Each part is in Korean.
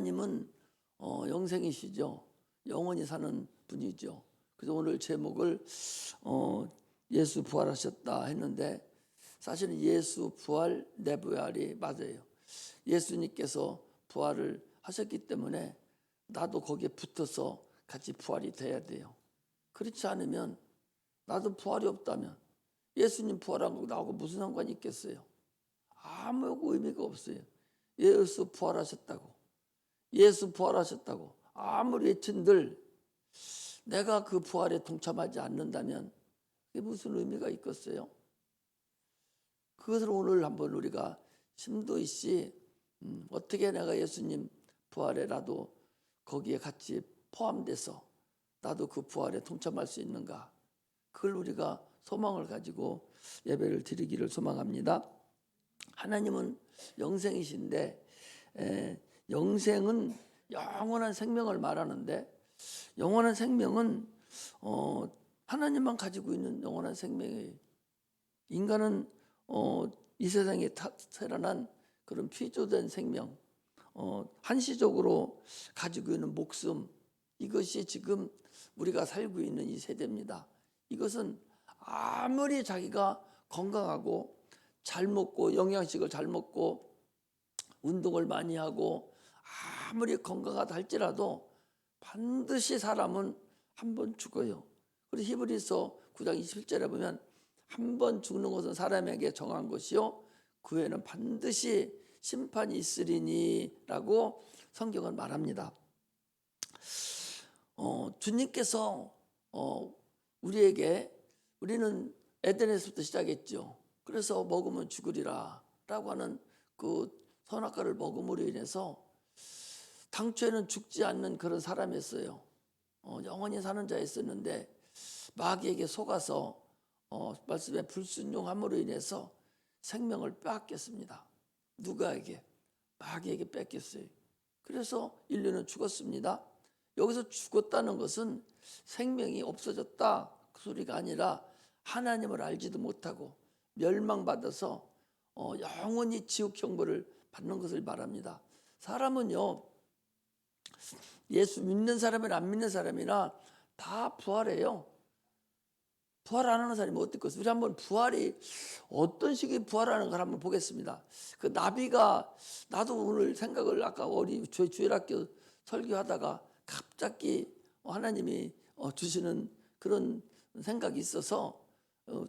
하나님은 영생이시죠. 영원히 사는 분이죠. 그래서 오늘 제목을 예수 부활하셨다 했는데 사실은 예수 부활 내 부활이 맞아요. 예수님께서 부활을 하셨기 때문에 나도 거기에 붙어서 같이 부활이 돼야 돼요. 그렇지 않으면 나도 부활이 없다면 예수님 부활한 거 나하고 무슨 상관이 있겠어요? 아무 의미가 없어요. 예수 부활하셨다고. 예수 부활하셨다고 아무리 외친들 내가 그 부활에 동참하지 않는다면 그게 무슨 의미가 있겠어요? 그것을 오늘 한번 우리가 심도 있이 어떻게 내가 예수님 부활에 나도 거기에 같이 포함돼서 나도 그 부활에 동참할 수 있는가, 그걸 우리가 소망을 가지고 예배를 드리기를 소망합니다. 하나님은 영생이신데 영생은 영원한 생명을 말하는데 영원한 생명은 하나님만 가지고 있는 영원한 생명이에요. 인간은 이 세상에 태어난 그런 피조된 생명, 한시적으로 가지고 있는 목숨, 이것이 지금 우리가 살고 있는 이 세대입니다. 이것은 아무리 자기가 건강하고 잘 먹고 영양식을 잘 먹고 운동을 많이 하고 아무리 건강하다 할지라도 반드시 사람은 한 번 죽어요. 그리고 히브리서 9장 27절에 보면 한 번 죽는 것은 사람에게 정한 것이요 그 후에는 반드시 심판이 있으리니라고 성경은 말합니다. 주님께서 우리는 에덴에서부터 시작했죠. 그래서 먹으면 죽으리라 라고 하는 그 선악과를 먹음으로 인해서 당초에는 죽지 않는 그런 사람이었어요. 영원히 사는 자였었는데 마귀에게 속아서 말씀에 불순종함으로 인해서 생명을 빼앗겼습니다. 누가에게? 마귀에게 뺏겼어요. 그래서 인류는 죽었습니다. 여기서 죽었다는 것은 생명이 없어졌다 그 소리가 아니라 하나님을 알지도 못하고 멸망받아서 영원히 지옥 형벌을 받는 것을 말합니다. 사람은요, 예수 믿는 사람이나 안 믿는 사람이나 다 부활해요. 부활 안 하는 사람이 어떻겠어요? 우리 한번 부활이 어떤 식의 부활하는 걸 한번 보겠습니다. 그 나비가, 나도 오늘 생각을 아까 우리 주일학교 설교하다가 갑자기 하나님이 주시는 그런 생각이 있어서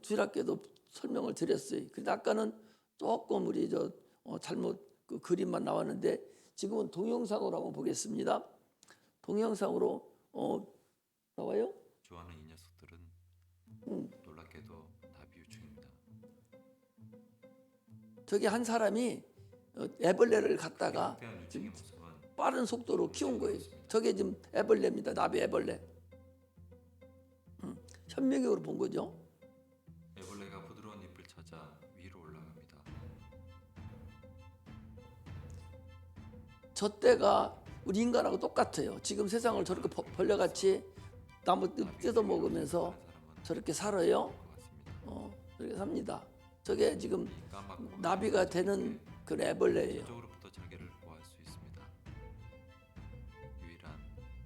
주일학교도 설명을 드렸어요. 근데 아까는 조금 우리 잘못 그 그림만 나왔는데 지금은 동영상으로 한번 보겠습니다. 동영상으로 나와요? 좋아하는 이 녀석들은 놀랍게도 다 비유충입니다. 저기 한 사람이 애벌레를 갖다가 팽팽한 지금 유충의 모습은 빠른 속도로 키운 거예요. 저게 지금 애벌레입니다. 나비 애벌레. 현미경으로 본 거죠. 애벌레가 부드러운 잎을 찾아 위로 올라갑니다. 저 때가 우리 인간하고 똑같아요. 지금 세상을 저렇게 벌레같이 나무 뜯어 먹으면서 저렇게 살아요. 저렇게 삽니다. 저게 지금 나비가 되는 그 애벌레예요. 저쪽으로부터 자기를 보호할 수 있습니다. 유일한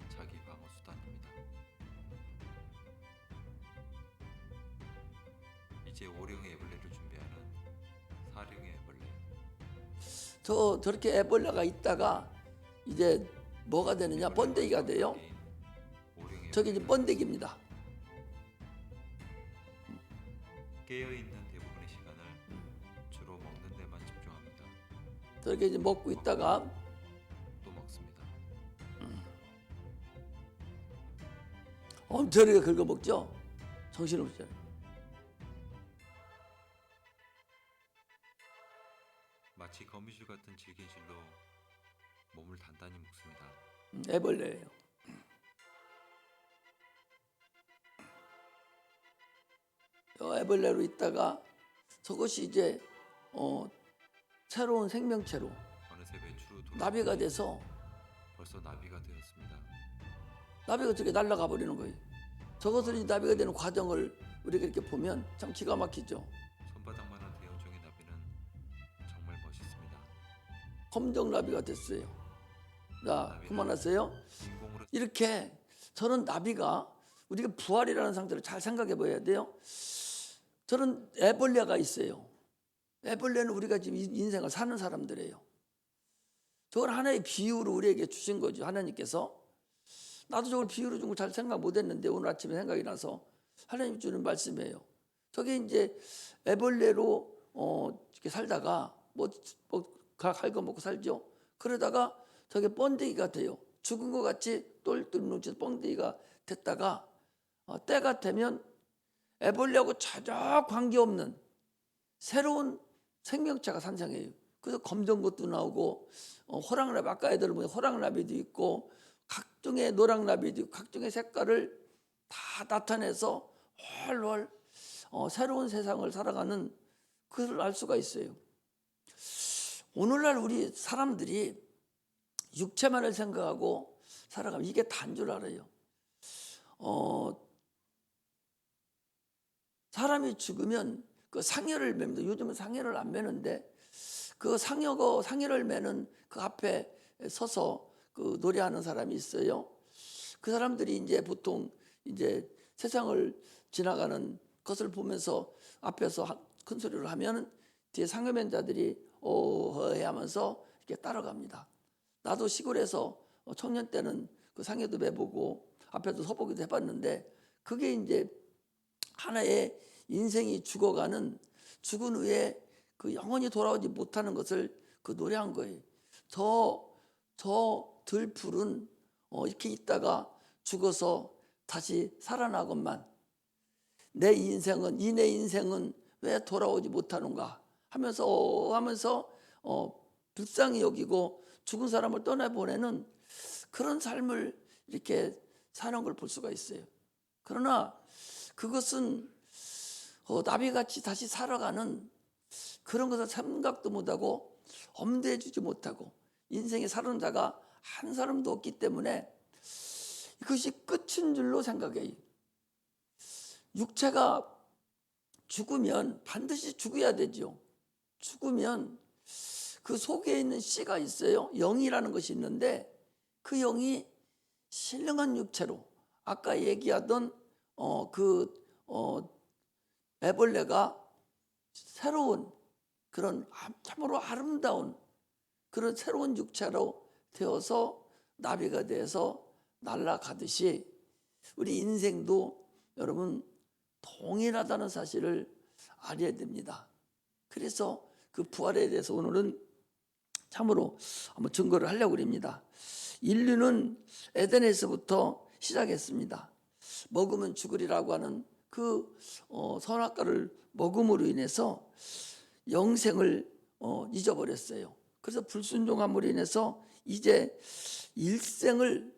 자기 방어 수단입니다. 이제 5령의 애벌레를 준비하는 4령의 애벌레. 저렇게 애벌레가 있다가 이제 뭐가 되느냐? 번데기가 돼요. 저게 이제 번데기입니다. 깨어있는 대부분의 시간을 주로 먹는 데만 집중합니다. 저렇게 이제 먹고 있다가 또 먹습니다. 저렇게 긁어먹죠. 정신없죠. 마치 거미줄 같은 질긴 실로 몸을 단단히 묶습니다. 애벌레예요. 애벌레로 있다가 저것이 이제 새로운 생명체로 어느새 배추로 나비가 돼서 벌써 나비가 되었습니다. 나비가 저렇게 날아가 버리는 거예요. 저것을 이제 나비가 되는 과정을 우리가 이렇게 보면 참 기가 막히죠. 손바닥만한 대형종의 나비는 정말 멋있습니다. 검정 나비가 됐어요. 자, 그만하세요. 인공으로 이렇게 저는 나비가 우리가 부활이라는 상태를 잘 생각해 봐야 돼요. 저는 애벌레가 있어요. 애벌레는 우리가 지금 인생을 사는 사람들이에요. 저걸 하나의 비유로 우리에게 주신 거죠. 하나님께서. 나도 저걸 비유로 준 거 잘 생각 못 했는데 오늘 아침에 생각이 나서 하나님 주는 말씀이에요. 저게 이제 애벌레로 이렇게 살다가 뭐 갉아먹고 살죠. 그러다가 저게 번데기가 돼요. 죽은 것 같이 똘똘 뭉쳐서 번데기가 됐다가 때가 되면 애벌레하고 전혀 관계없는 새로운 생명체가 탄생해요. 그래서 검정 것도 나오고 호랑나비, 아까 애들 보면 호랑나비도 있고 각종의 노랑나비도 있고 각종의 색깔을 다 나타내서 훨훨 새로운 세상을 살아가는 그것을 알 수가 있어요. 오늘날 우리 사람들이 육체만을 생각하고 살아가면 이게 다인 줄 알아요. 사람이 죽으면 그 상여를 맵니다. 요즘은 상여를 안 매는데 그 상여를 매는 그 앞에 서서 그 노래하는 사람이 있어요. 그 사람들이 이제 보통 이제 세상을 지나가는 것을 보면서 앞에서 큰 소리를 하면 뒤에 상여맨자들이 오해 하면서 이렇게 따라갑니다. 나도 시골에서 청년 때는 그 상여도 매보고 앞에도 서보기도 해봤는데 그게 이제 하나의 인생이 죽어가는 죽은 후에 그 영원히 돌아오지 못하는 것을 그 노래한 거예요. 저 들풀은 이렇게 있다가 죽어서 다시 살아나건만 내 인생은 왜 돌아오지 못하는가 하면서 불쌍히 여기고 죽은 사람을 떠나보내는 그런 삶을 이렇게 사는 걸 볼 수가 있어요. 그러나 그것은 나비같이 다시 살아가는 그런 것을 생각도 못하고 엄두해 주지 못하고 인생에 사는 자가 한 사람도 없기 때문에 이것이 끝인 줄로 생각해요. 육체가 죽으면 반드시 죽어야 되죠. 죽으면 그 속에 있는 씨가 있어요. 영이라는 것이 있는데 그 영이 신령한 육체로 아까 얘기하던 애벌레가 새로운 그런 참으로 아름다운 그런 새로운 육체로 되어서 나비가 돼서 날아가듯이 우리 인생도 여러분 동일하다는 사실을 알아야 됩니다. 그래서 그 부활에 대해서 오늘은 참으로 한번 증거를 하려고 합니다. 인류는 에덴에서부터 시작했습니다. 먹으면 죽으리라고 하는 그 선악과를 먹음으로 인해서 영생을 잊어버렸어요. 그래서 불순종함으로 인해서 이제 일생을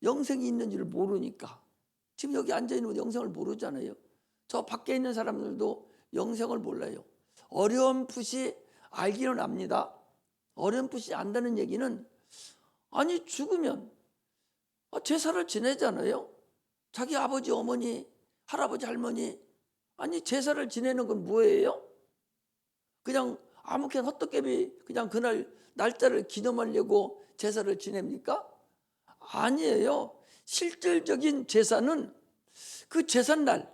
영생이 있는 줄 모르니까 지금 여기 앉아있는 영생을 모르잖아요. 저 밖에 있는 사람들도 영생을 몰라요. 어렴풋이 알기는 압니다. 어렴풋이 안다는 얘기는 아니 죽으면 제사를 지내잖아요. 자기 아버지 어머니 할아버지 할머니 아니 제사를 지내는 건 뭐예요? 그냥 아무렇게나 헛되게 그냥 그날 날짜를 기념하려고 제사를 지냅니까? 아니에요. 실질적인 제사는 그 제삿날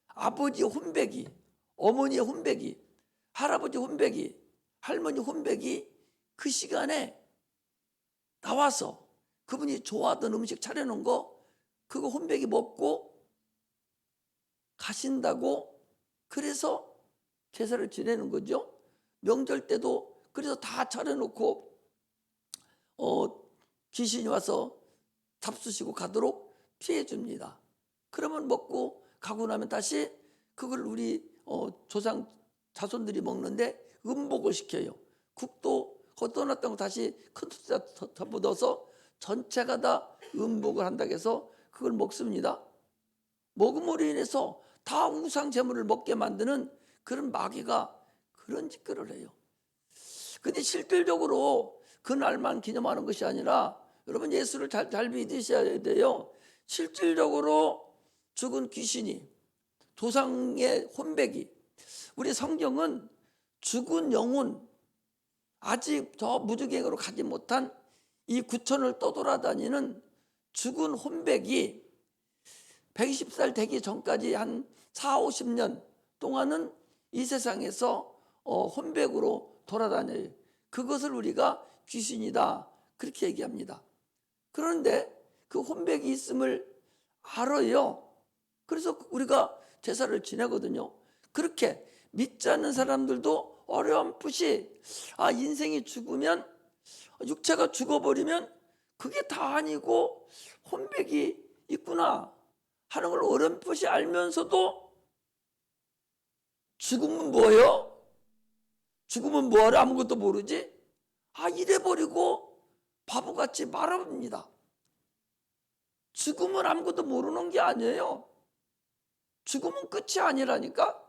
아버지 혼배기, 어머니의 혼배기, 할아버지 혼배기, 할머니 혼배기 그 시간에 나와서 그분이 좋아하던 음식 차려놓은 거 그거 혼배기 먹고 가신다고 그래서 제사를 지내는 거죠. 명절 때도 그래서 다 차려놓고 귀신이 와서 잡수시고 가도록 피해 줍니다. 그러면 먹고 가고 나면 다시 그걸 우리 조상 자손들이 먹는데 음복을 시켜요. 국도 떠났던 거 다시 큰 솥에 덮어둬서 전체가 다 음복을 한다고 해서 그걸 먹습니다. 먹음으로 인해서 다 우상 제물을 먹게 만드는 그런 마귀가 그런 짓거리를 해요. 근데 실질적으로 그날만 기념하는 것이 아니라 여러분 예수를 잘 믿으셔야 돼요. 실질적으로 죽은 귀신이 조상의 혼배기 우리 성경은 죽은 영혼 아직 저 무주갱으로 가지 못한 이 구천을 떠돌아다니는 죽은 혼백이 120살 되기 전까지 한 4, 50년 동안은 이 세상에서 혼백으로 돌아다녀요. 그것을 우리가 귀신이다 그렇게 얘기합니다. 그런데 그 혼백이 있음을 알아요. 그래서 우리가 제사를 지내거든요. 그렇게 믿지 않는 사람들도 어렴풋이 인생이 죽으면, 육체가 죽어버리면 그게 다 아니고 혼백이 있구나 하는 걸 어렴풋이 알면서도 죽으면 뭐예요? 죽으면 뭐하러 아무것도 모르지? 이래버리고 바보같이 말합니다. 죽으면 아무것도 모르는 게 아니에요. 죽으면 끝이 아니라니까.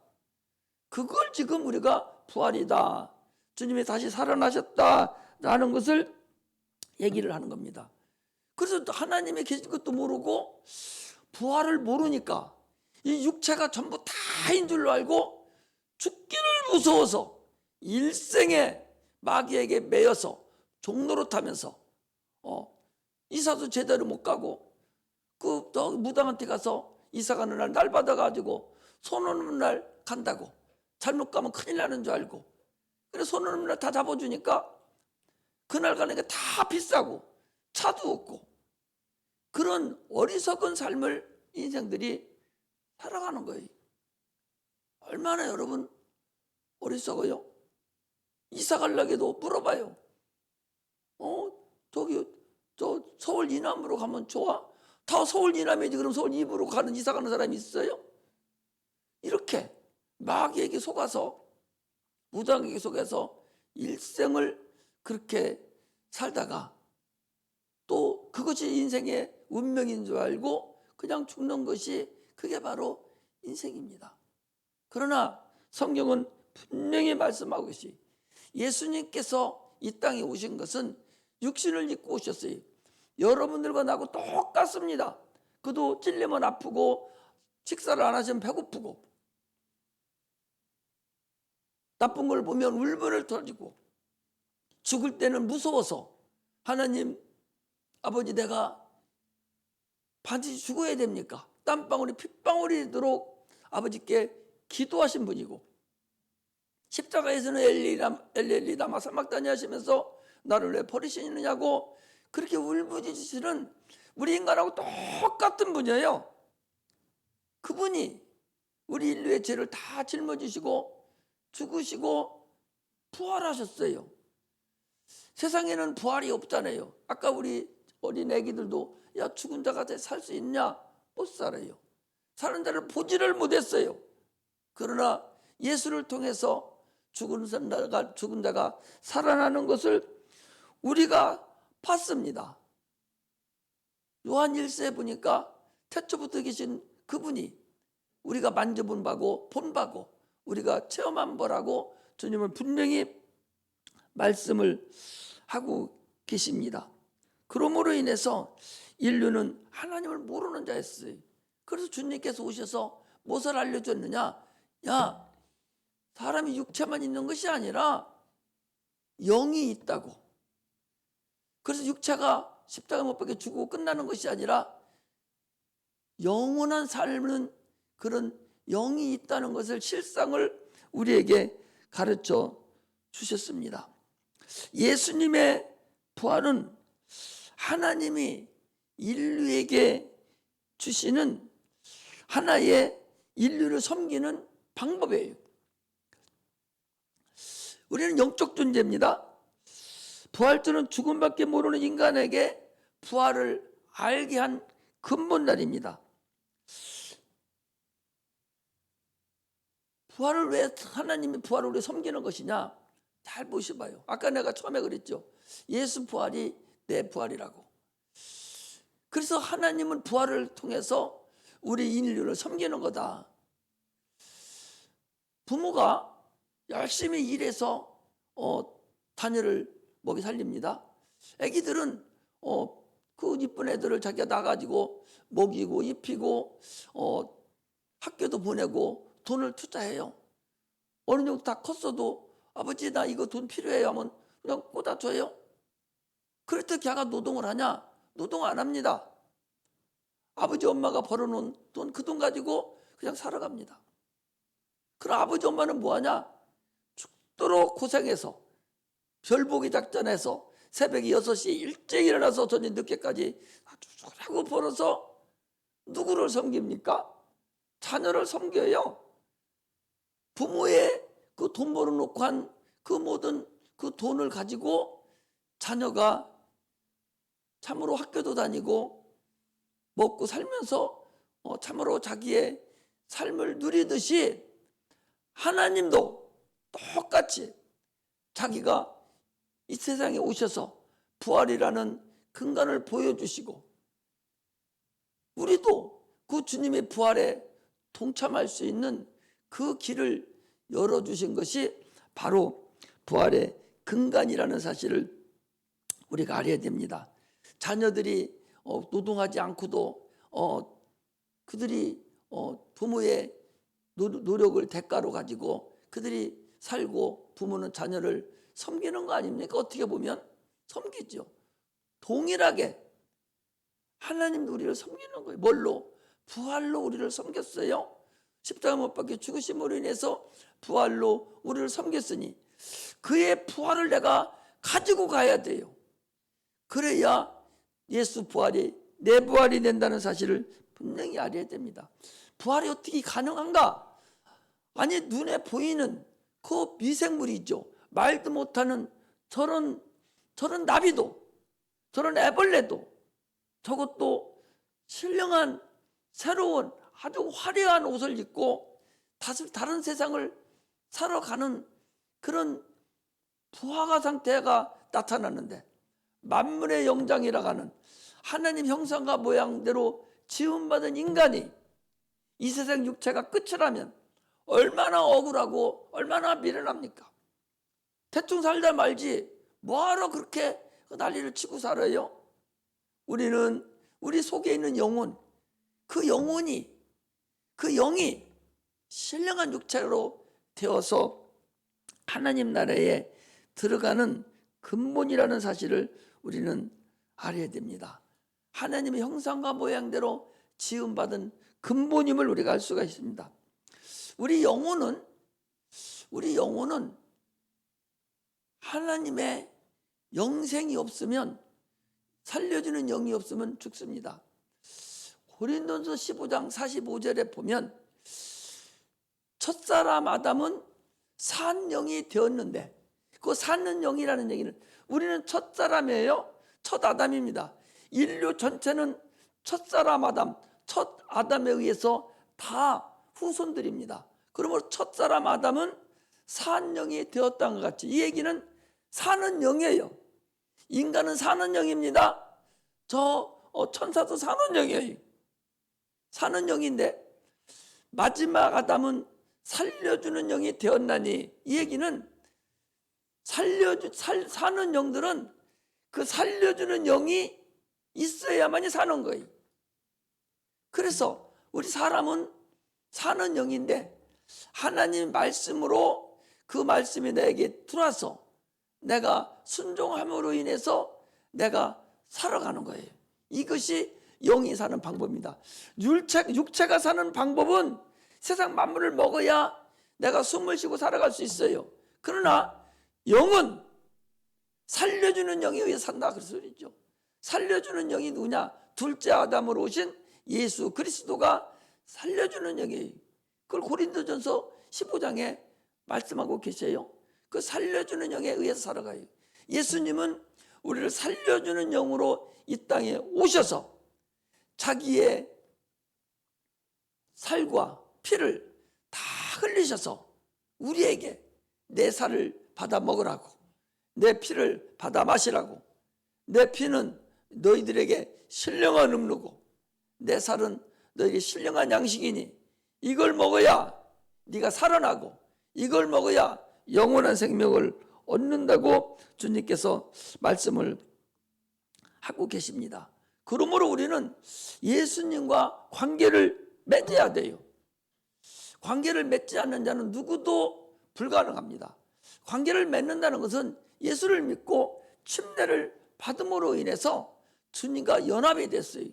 그걸 지금 우리가 부활이다, 주님이 다시 살아나셨다라는 것을 얘기를 하는 겁니다. 그래서 하나님이 계신 것도 모르고 부활을 모르니까 이 육체가 전부 다인 줄로 알고 죽기를 무서워서 일생에 마귀에게 매여서 종로로 타면서 이사도 제대로 못 가고 그 무당한테 가서 이사 가는 날 받아가지고 손 오는 날 간다고, 잘못 가면 큰일 나는 줄 알고, 그래서 손 오는 날 다 잡아주니까 그날 가는 게 다 비싸고 차도 없고 그런 어리석은 삶을 인생들이 살아가는 거예요. 얼마나 여러분 어리석어요? 이사 가려고 물어봐요. 저 서울 이남으로 가면 좋아? 다 서울 이남이지. 그럼 서울 이부로 이사 가는 사람이 있어요? 이렇게 마귀에게 속아서, 무당에게 속아서 일생을 그렇게 살다가 또 그것이 인생의 운명인 줄 알고 그냥 죽는 것이, 그게 바로 인생입니다. 그러나 성경은 분명히 말씀하고 계시, 예수님께서 이 땅에 오신 것은 육신을 입고 오셨어요. 여러분들과 나하고 똑같습니다. 그도 찔리면 아프고 식사를 안 하시면 배고프고 나쁜 걸 보면 울분을 터지고 죽을 때는 무서워서 하나님 아버지 내가 반드시 죽어야 됩니까? 땀방울이 핏방울이 되도록 아버지께 기도하신 분이고, 십자가에서는 엘리 라마 사막다니 하시면서 나를 왜 버리시느냐고 그렇게 울부짖으시는 우리 인간하고 똑같은 분이에요. 그분이 우리 인류의 죄를 다 짊어지시고 죽으시고 부활하셨어요. 세상에는 부활이 없잖아요. 아까 우리 어린 애기들도 야 죽은 자가 살 수 있냐? 못 살아요. 사는 자를 보지를 못했어요. 그러나 예수를 통해서 죽은 자가 살아나는 것을 우리가 봤습니다. 요한 1세 보니까 태초부터 계신 그분이 우리가 만져본 바고 본 바고 우리가 체험한 바라고 주님은 분명히 말씀을 하고 계십니다. 그러므로 인해서 인류는 하나님을 모르는 자였어요. 그래서 주님께서 오셔서 무엇을 알려줬느냐? 야, 사람이 육체만 있는 것이 아니라 영이 있다고. 그래서 육체가 십자가 못 박혀 죽고 끝나는 것이 아니라 영원한 삶은 그런 영이 있다는 것을, 실상을 우리에게 가르쳐 주셨습니다. 예수님의 부활은 하나님이 인류에게 주시는 하나의 인류를 섬기는 방법이에요. 우리는 영적 존재입니다. 부활주는 죽음밖에 모르는 인간에게 부활을 알게 한 근본날입니다. 부활을 왜 하나님이 부활을 우리 섬기는 것이냐? 잘 보셔봐요. 아까 내가 처음에 그랬죠. 예수 부활이 내 부활이라고. 그래서 하나님은 부활을 통해서 우리 인류를 섬기는 거다. 부모가 열심히 일해서 자녀를 먹이 살립니다. 애기들은 그 이쁜 애들을 자기가 나가지고 먹이고 입히고 학교도 보내고 돈을 투자해요. 어느 정도 다 컸어도 아버지 나 이거 돈 필요해요 하면 그냥 꽂아줘요. 그렇다고 걔가 노동을 하냐? 노동 안 합니다. 아버지 엄마가 벌어놓은 돈, 그 돈 가지고 그냥 살아갑니다. 그럼 아버지 엄마는 뭐하냐? 죽도록 고생해서 별보기 작전해서 새벽에 6시 일찍 일어나서 저녁 늦게까지 하고 벌어서 누구를 섬깁니까? 자녀를 섬겨요. 부모의 그 돈 벌어놓고 한 그 모든 그 돈을 가지고 자녀가 참으로 학교도 다니고 먹고 살면서 참으로 자기의 삶을 누리듯이 하나님도 똑같이 자기가 이 세상에 오셔서 부활이라는 근간을 보여주시고 우리도 그 주님의 부활에 동참할 수 있는 그 길을 열어주신 것이 바로 부활의 근간이라는 사실을 우리가 알아야 됩니다. 자녀들이 노동하지 않고도 그들이 부모의 노력을 대가로 가지고 그들이 살고 부모는 자녀를 섬기는 거 아닙니까? 어떻게 보면 섬기죠. 동일하게 하나님도 우리를 섬기는 거예요. 뭘로? 부활로 우리를 섬겼어요. 십자가 못 박혀 죽으심으로 인해서 부활로 우리를 섬겼으니 그의 부활을 내가 가지고 가야 돼요. 그래야 예수 부활이 내 부활이 된다는 사실을 분명히 알아야 됩니다. 부활이 어떻게 가능한가? 아니 눈에 보이는 그 미생물이죠. 말도 못하는 저런 나비도 저런 애벌레도 저것도 신령한 새로운 아주 화려한 옷을 입고 다른 세상을 살아가는 그런 부화가 상태가 나타나는데 만물의 영장이라고 하는 하나님 형상과 모양대로 지음받은 인간이 이 세상 육체가 끝이라면 얼마나 억울하고 얼마나 미련합니까? 대충 살다 말지 뭐하러 그렇게 난리를 치고 살아요? 우리는 우리 속에 있는 영혼, 그 영이 신령한 육체로 되어서 하나님 나라에 들어가는 근본이라는 사실을 우리는 알아야 됩니다. 하나님의 형상과 모양대로 지음받은 근본임을 우리가 알 수가 있습니다. 우리 영혼은 하나님의 영생이 없으면, 살려주는 영이 없으면 죽습니다. 고린도전서 15장 45절에 보면 첫사람 아담은 산 영이 되었는데, 그 사는 영이라는 얘기는 우리는 첫사람이에요. 첫 아담입니다. 인류 전체는 첫사람 아담, 첫 아담에 의해서 다 후손들입니다. 그러므로 첫사람 아담은 산 영이 되었다는 것 같이 이 얘기는 사는 영이에요. 인간은 사는 영입니다. 천사도 사는 영이에요. 사는 영인데 마지막 아담은 살려주는 영이 되었나니, 이 얘기는 사는 영들은 그 살려주는 영이 있어야만이 사는 거예요. 그래서 우리 사람은 사는 영인데 하나님 말씀으로 그 말씀이 내게 들어와서 내가 순종함으로 인해서 내가 살아가는 거예요. 이것이 영이 사는 방법입니다. 육체가 사는 방법은 세상 만물을 먹어야 내가 숨을 쉬고 살아갈 수 있어요. 그러나 영은 살려주는 영에 의해 산다, 그 소리죠. 살려주는 영이 누구냐? 둘째 아담으로 오신 예수 그리스도가 살려주는 영이에요. 그걸 고린도전서 15장에 말씀하고 계세요. 그 살려주는 영에 의해서 살아가요. 예수님은 우리를 살려주는 영으로 이 땅에 오셔서 자기의 살과 피를 다 흘리셔서 우리에게 내 살을 받아 먹으라고, 내 피를 받아 마시라고, 내 피는 너희들에게 신령한 음료고 내 살은 너희에게 신령한 양식이니 이걸 먹어야 네가 살아나고 이걸 먹어야 영원한 생명을 얻는다고 주님께서 말씀을 하고 계십니다. 그러므로 우리는 예수님과 관계를 맺어야 돼요. 관계를 맺지 않는 자는 누구도 불가능합니다. 관계를 맺는다는 것은 예수를 믿고 침례를 받음으로 인해서 주님과 연합이 됐어요.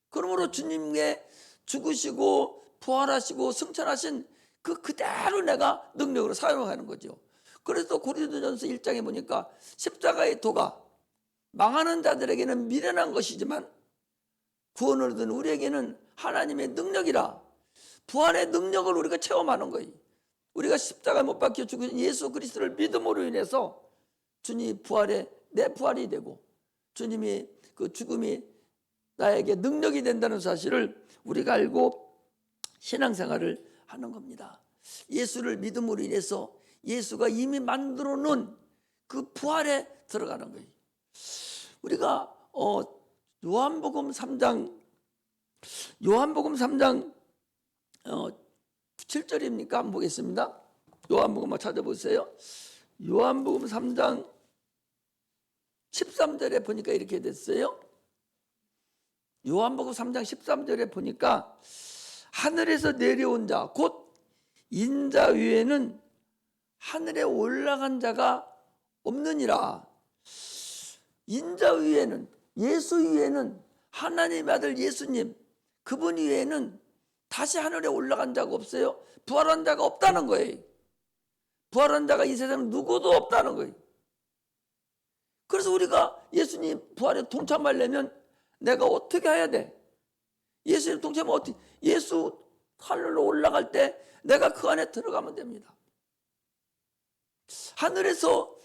그러므로 주님께 죽으시고 부활하시고 승천하신 그 그대로 내가 능력으로 사용하는 거죠. 그래서 고린도전서 1장에 보니까 십자가의 도가 망하는 자들에게는 미련한 것이지만 구원을 얻은 우리에게는 하나님의 능력이라. 부활의 능력을 우리가 체험하는 거예요. 우리가 십자가에 못 박혀 죽으신 예수 그리스도를 믿음으로 인해서 주님 부활에 내 부활이 되고 주님이 그 죽음이 나에게 능력이 된다는 사실을 우리가 알고 신앙생활을 하는 겁니다. 예수를 믿음으로 인해서 예수가 이미 만들어 놓은 그 부활에 들어가는 거예요. 우리가 요한복음 3장 7절입니까? 한번 보겠습니다. 요한복음 한번 찾아보세요. 요한복음 3장 13절에 보니까 이렇게 됐어요. 요한복음 3장 13절에 보니까 하늘에서 내려온 자 곧 인자 위에는 하늘에 올라간 자가 없느니라. 인자 위에는, 예수 위에는, 하나님의 아들 예수님 그분 위에는 다시 하늘에 올라간 자가 없어요. 부활한 자가 없다는 거예요. 부활한 자가 이 세상에 누구도 없다는 거예요. 그래서 우리가 예수님 부활에 동참하려면 내가 어떻게 해야 돼? 예수님 동참하면 어떻게? 예수 하늘로 올라갈 때 내가 그 안에 들어가면 됩니다. 하늘에서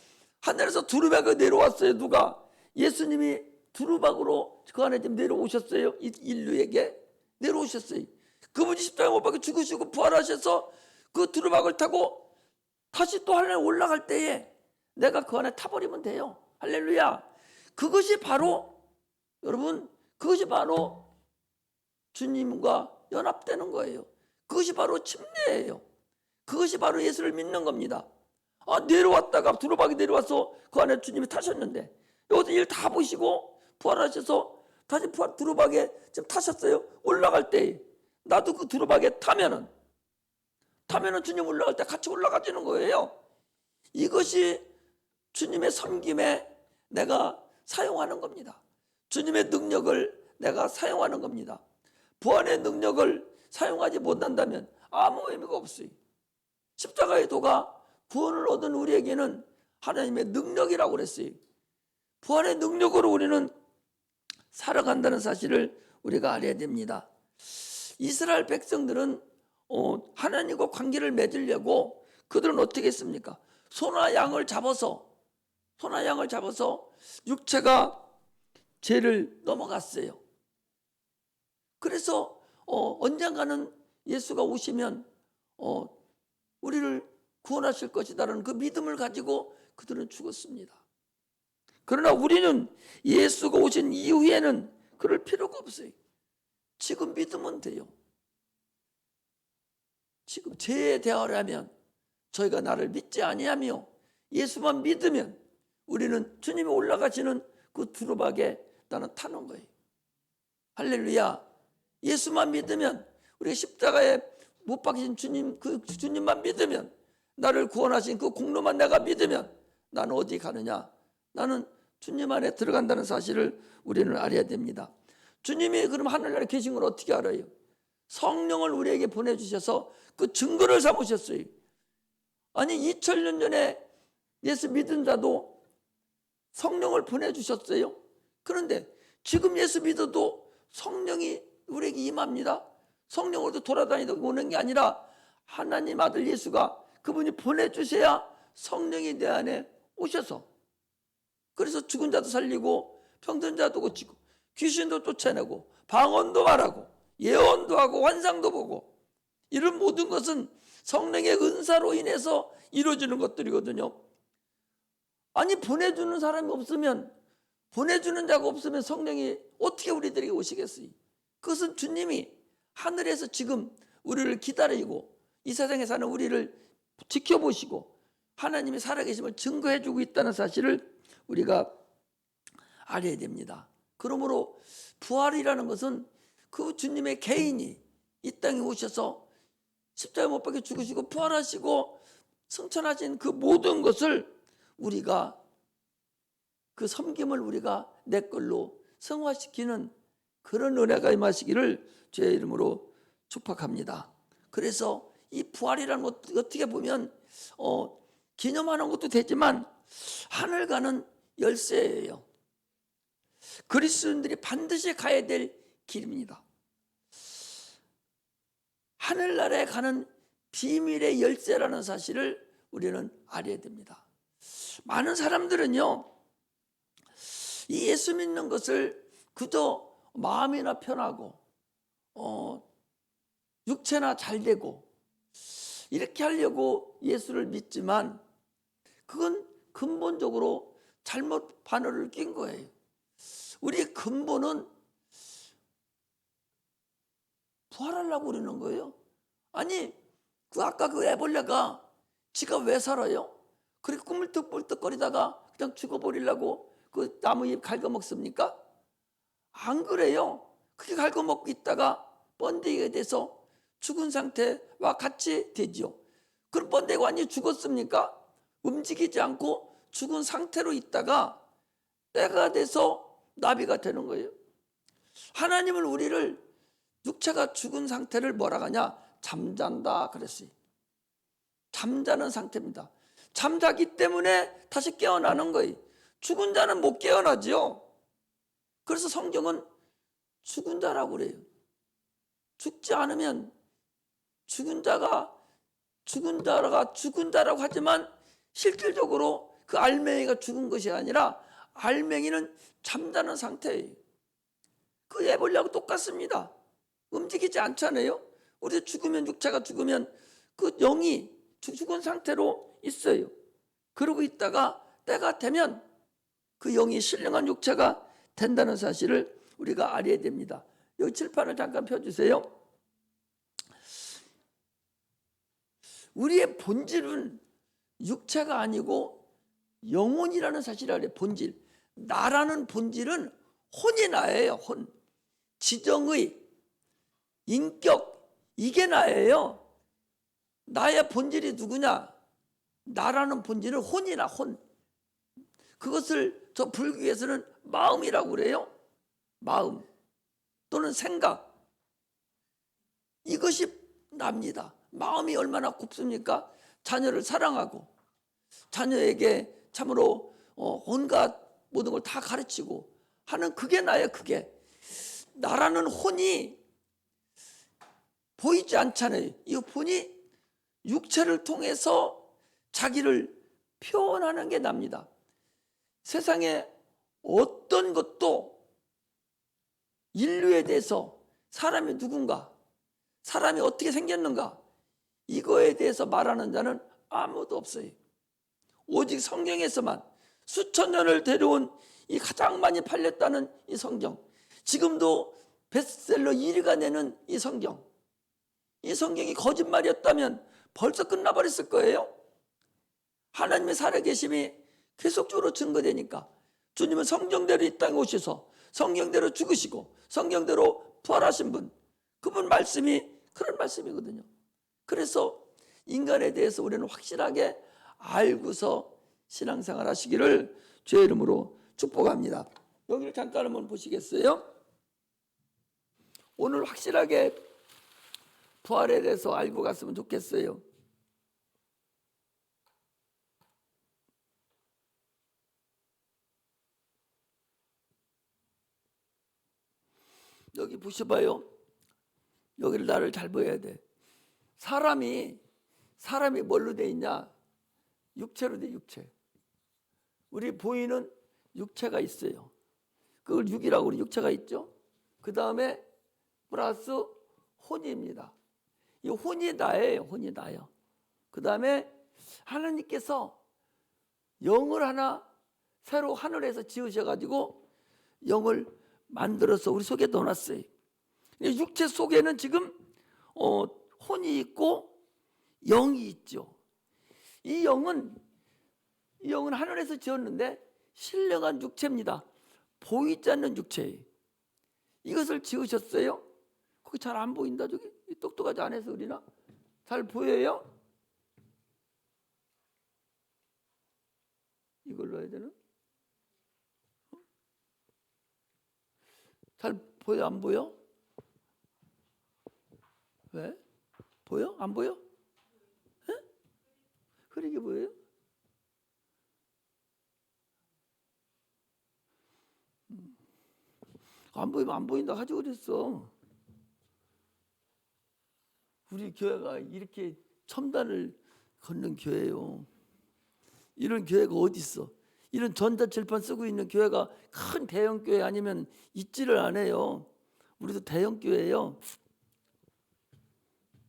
두루박이 내려왔어요. 누가? 예수님이 두루박으로 그 안에 지금 내려오셨어요. 인류에게 내려오셨어요. 그분이 십자가에 못 박혀 죽으시고 부활하셔서 그 두루박을 타고 다시 또 하늘에 올라갈 때에 내가 그 안에 타버리면 돼요. 할렐루야. 그것이 바로 여러분, 그것이 바로 주님과 연합되는 거예요. 그것이 바로 침례예요. 그것이 바로 예수를 믿는 겁니다. 내려왔다가 두루박이 내려와서 그 안에 주님이 타셨는데 여기서 일 다 보시고 부활하셔서 다시 두루박에 지금 타셨어요. 올라갈 때 나도 그 두루박에 타면은 주님 올라갈 때 같이 올라가지는 거예요. 이것이 주님의 섬김에 내가 사용하는 겁니다. 주님의 능력을 내가 사용하는 겁니다. 부활의 능력을 사용하지 못한다면 아무 의미가 없어요. 십자가의 도가 구원을 얻은 우리에게는 하나님의 능력이라고 그랬어요. 부활의 능력으로 우리는 살아간다는 사실을 우리가 알아야 됩니다. 이스라엘 백성들은 하나님과 관계를 맺으려고 그들은 어떻게 했습니까? 소나 양을 잡아서 육체가 죄를 넘어갔어요. 그래서 언젠가는 예수가 오시면 우리를 구원하실 것이다라는 그 믿음을 가지고 그들은 죽었습니다. 그러나 우리는 예수가 오신 이후에는 그럴 필요가 없어요. 지금 믿으면 돼요. 지금 죄에 대하려면 저희가 나를 믿지 아니하며 예수만 믿으면 우리는 주님이 올라가시는 그 두루박에 나는 타는 거예요. 할렐루야. 예수만 믿으면, 우리가 십자가에 못 박히신 주님, 그 주님만 믿으면, 나를 구원하신 그 공로만 내가 믿으면 나는 어디 가느냐? 나는 주님 안에 들어간다는 사실을 우리는 알아야 됩니다. 주님이 그럼 하늘나라에 계신 걸 어떻게 알아요? 성령을 우리에게 보내주셔서 그 증거를 삼으셨어요. 아니 2000년 전에 예수 믿은 자도 성령을 보내주셨어요. 그런데 지금 예수 믿어도 성령이 우리에게 임합니다. 성령으로도 돌아다니다 오는 게 아니라 하나님 아들 예수가 그분이 보내주셔야 성령이 내 안에 오셔서, 그래서 죽은 자도 살리고 병든 자도 고치고 귀신도 쫓아내고 방언도 말하고 예언도 하고 환상도 보고, 이런 모든 것은 성령의 은사로 인해서 이루어지는 것들이거든요. 아니 보내주는 사람이 없으면, 보내주는 자가 없으면 성령이 어떻게 우리들에게 오시겠어요? 그것은 주님이 하늘에서 지금 우리를 기다리고 이 세상에 사는 우리를 지켜보시고 하나님이 살아계심을 증거해주고 있다는 사실을 우리가 알아야 됩니다. 그러므로 부활이라는 것은 그 주님의 개인이 이 땅에 오셔서 십자가에 못 박혀 죽으시고 부활하시고 승천하신 그 모든 것을 우리가 그 섬김을 우리가 내 걸로 성화시키는 그런 은혜가 임하시기를 주의 이름으로 축복합니다. 그래서 이 부활이라는 것 어떻게 보면 기념하는 것도 되지만 하늘 가는 열쇠예요. 그리스도인들이 반드시 가야 될 길입니다. 하늘나라에 가는 비밀의 열쇠라는 사실을 우리는 알아야 됩니다. 많은 사람들은요, 이 예수 믿는 것을 그저 마음이나 편하고 육체나 잘 되고 이렇게 하려고 예수를 믿지만 그건 근본적으로 잘못 바늘을 낀 거예요. 우리의 근본은 부활하려고 그러는 거예요. 아니, 아까 그 애벌레가 지가 왜 살아요? 그렇게 꾸물떡불떡거리다가 그냥 죽어버리려고 그 나무잎 갉아먹습니까? 안 그래요. 그렇게 갉아먹고 있다가 번데기가 돼서 죽은 상태와 같이 되죠. 그럼 번데기가 완전히 죽었습니까? 움직이지 않고 죽은 상태로 있다가 때가 돼서 나비가 되는 거예요. 하나님은 우리를 육체가 죽은 상태를 뭐라고 하냐? 잠잔다 그랬어요. 잠자는 상태입니다. 잠자기 때문에 다시 깨어나는 거예요. 죽은 자는 못 깨어나죠. 그래서 성경은 죽은 자라고 그래요. 죽지 않으면 죽은 자라고 하지만 실질적으로 그 알맹이가 죽은 것이 아니라 알맹이는 잠자는 상태예요. 그 애벌레하고 똑같습니다. 움직이지 않잖아요. 우리 죽으면, 육체가 죽으면 그 영이 죽은 상태로 있어요. 그러고 있다가 때가 되면 그 영이 신령한 육체가 된다는 사실을 우리가 알아야 됩니다. 여기 칠판을 잠깐 펴주세요. 우리의 본질은 육체가 아니고 영혼이라는 사실을 알아요. 본질. 나라는 본질은 혼이 나예요. 혼. 지정의, 인격, 이게 나예요. 나의 본질이 누구냐? 나라는 본질은 혼이나 혼. 그것을 저 불교에서는 마음이라고 그래요. 마음 또는 생각. 이것이 납니다. 마음이 얼마나 곱습니까? 자녀를 사랑하고 자녀에게 참으로 온갖 모든 걸 다 가르치고 하는 그게 나예요. 그게 나라는 혼이 보이지 않잖아요. 이 혼이 육체를 통해서 자기를 표현하는 게 납니다. 세상에 어떤 것도 인류에 대해서 사람이 누군가, 사람이 어떻게 생겼는가, 이거에 대해서 말하는 자는 아무도 없어요. 오직 성경에서만 수천 년을 데려온 이 가장 많이 팔렸다는 이 성경, 지금도 베스트셀러 1위가 되는 이 성경, 이 성경이 거짓말이었다면 벌써 끝나버렸을 거예요. 하나님의 살아계심이 계속적으로 증거되니까 주님은 성경대로 이 땅에 오셔서 성경대로 죽으시고 성경대로 부활하신 분, 그분 말씀이 그런 말씀이거든요. 그래서 인간에 대해서 우리는 확실하게 알고서 신앙생활 하시기를 주의 이름으로 축복합니다. 여기를 잠깐 한번 보시겠어요? 오늘 확실하게 부활에 대해서 알고 갔으면 좋겠어요. 여기 보셔봐요. 여기를 나를 잘 보여야 돼. 사람이 뭘로 돼 있냐? 육체로 돼. 육체. 우리 보이는 육체가 있어요. 그걸 육이라고 우리 육체가 있죠. 그 다음에 플러스 혼입니다. 이 혼이 나예요. 혼이 나요. 그 다음에 하나님께서 영을 하나 새로 하늘에서 지으셔가지고 영을 만들어서 우리 속에 넣어놨어요. 육체 속에는 지금 혼이 있고 영이 있죠. 이 영은 하늘에서 지었는데 신령한 육체입니다. 보이지 않는 육체예요. 이것을 지으셨어요. 거기 잘 안 보인다. 저기 똑똑하지 않아서 우리나 잘 보여요? 이걸로 해야 되나? 잘 보여 안 보여? 왜? 보여? 안 보여? 에? 흐리게 보여요? 안 보이면 안 보인다 하지 그랬어. 우리 교회가 이렇게 첨단을 걷는 교회예요. 이런 교회가 어디 있어? 이런 전자칠판 쓰고 있는 교회가 큰 대형 교회 아니면 있지를 않아요. 우리도 대형 교회예요.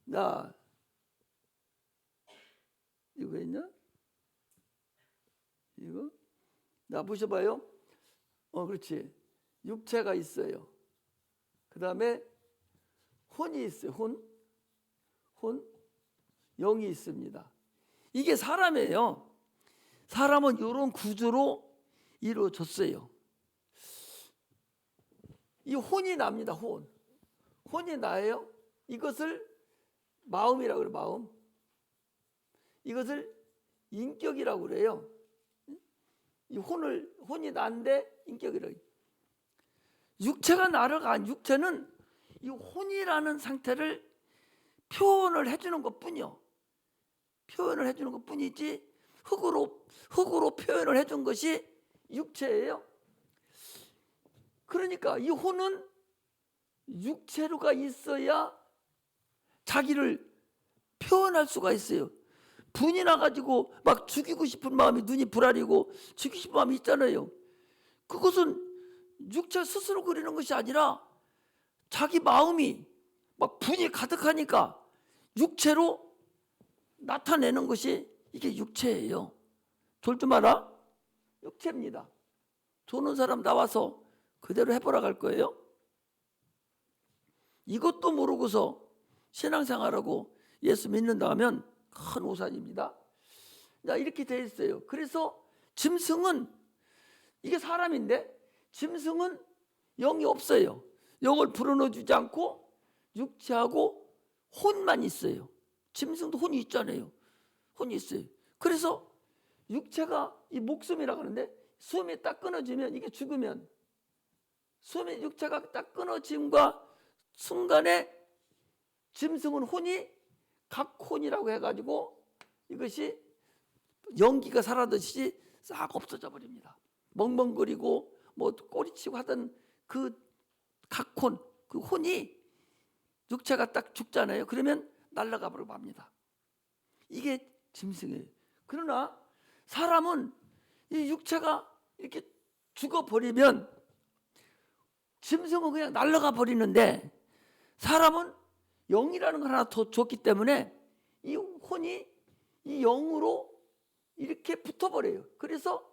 나 이거 있냐? 이거? 나 보셔봐요. 그렇지. 육체가 있어요. 그 다음에 혼이 있어요. 혼, 영이 있습니다. 이게 사람이에요. 사람은 이런 구조로 이루어졌어요. 이 혼이 납니다. 혼이 나예요. 이것을 마음이라고 그래요. 마음. 이것을 인격이라고 그래요. 이 혼이 난데 인격이라고. 육체가 나를 육체는 이 혼이라는 상태를 표현을 해주는 것뿐이요. 표현을 해주는 것뿐이지 흙으로 표현을 해준 것이 육체예요. 그러니까 이 혼은 육체로가 있어야 자기를 표현할 수가 있어요. 분이 나가지고 막 죽이고 싶은 마음이 눈이 불아리고 죽이고 싶은 마음이 있잖아요. 그것은 육체 스스로 그리는 것이 아니라 자기 마음이 막 분이 가득하니까 육체로 나타내는 것이 이게 육체예요. 졸 줄 알아? 육체입니다. 조는 사람 나와서 그대로 해보라 갈 거예요. 이것도 모르고서 신앙생활하고 예수 믿는다 하면 큰 오산입니다. 자, 이렇게 돼 있어요. 그래서 짐승은 이게 사람인데 짐승은 영이 없어요. 영을 불어넣어 주지 않고 육체하고 혼만 있어요. 짐승도 혼이 있잖아요. 혼이 있어요. 그래서 육체가 이 목숨이라고 하는데 숨이 딱 끊어지면 이게 죽으면 숨이 육체가 딱 끊어짐과 순간에 짐승은 혼이 각혼이라고 해가지고 이것이 연기가 사라듯이 싹 없어져 버립니다. 멍멍거리고 뭐 꼬리치고 하던 그 각혼, 그 혼이 육체가 딱 죽잖아요. 그러면 날아가 버리고 맙니다. 이게 짐승이에요. 그러나 사람은 이 육체가 이렇게 죽어버리면 짐승은 그냥 날아가 버리는데 사람은 영이라는 걸 하나 더 줬기 때문에 이 혼이 이 영으로 이렇게 붙어버려요. 그래서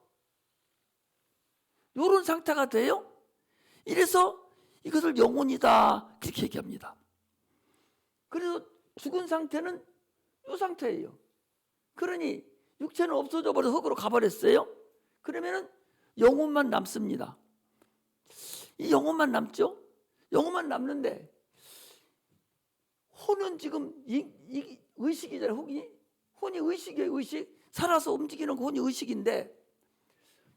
이런 상태가 돼요. 이래서 이것을 영혼이다 그렇게 얘기합니다. 그래서 죽은 상태는 이 상태예요. 그러니 육체는 없어져 버려서 흙으로 가버렸어요. 그러면은 영혼만 남습니다. 이 영혼만 남죠. 영혼만 남는데 혼은 지금 이 의식이잖아요. 혼이 의식이에요. 의식. 살아서 움직이는 거 혼이 의식인데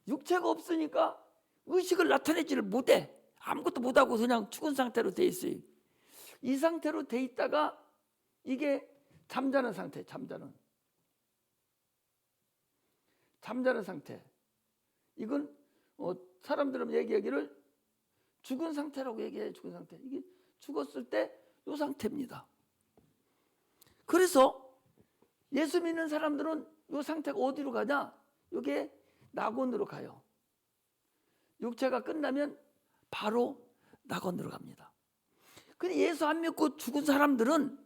육체가 없으니까 의식을 나타내지를 못해. 아무것도 못하고 그냥 죽은 상태로 돼 있어요. 이 상태로 돼 있다가 이게 잠자는 상태. 잠자는 상태. 이건 사람들은 얘기하기를 죽은 상태라고 얘기해요. 죽은 상태. 이게 죽었을 때 이 상태입니다. 그래서 예수 믿는 사람들은 이 상태가 어디로 가냐? 이게 낙원으로 가요. 육체가 끝나면 바로 낙원으로 갑니다. 근데 예수 안 믿고 죽은 사람들은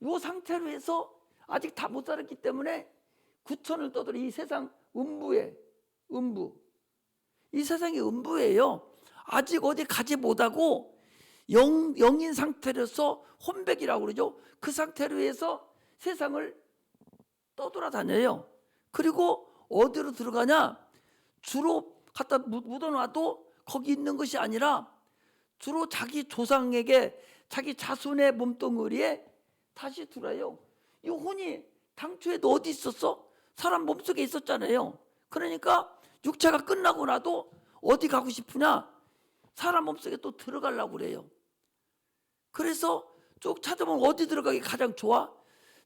이 상태로 해서 아직 다 못 살았기 때문에 구천을 떠돌아 이 세상 음부. 이 세상이 음부예요. 아직 어디 가지 못하고 영인 상태로서 혼백이라고 그러죠. 그 상태로 해서 세상을 떠돌아다녀요. 그리고 어디로 들어가냐? 주로 갖다 묻어놔도 거기 있는 것이 아니라 주로 자기 조상에게 자기 자손의 몸뚱어리에 다시 들어요. 이 혼이 당초에도 어디 있었어? 사람 몸속에 있었잖아요. 그러니까 육체가 끝나고 나도 어디 가고 싶으냐? 사람 몸속에 또 들어가려고 그래요. 그래서 쭉 찾아보면 어디 들어가기 가장 좋아?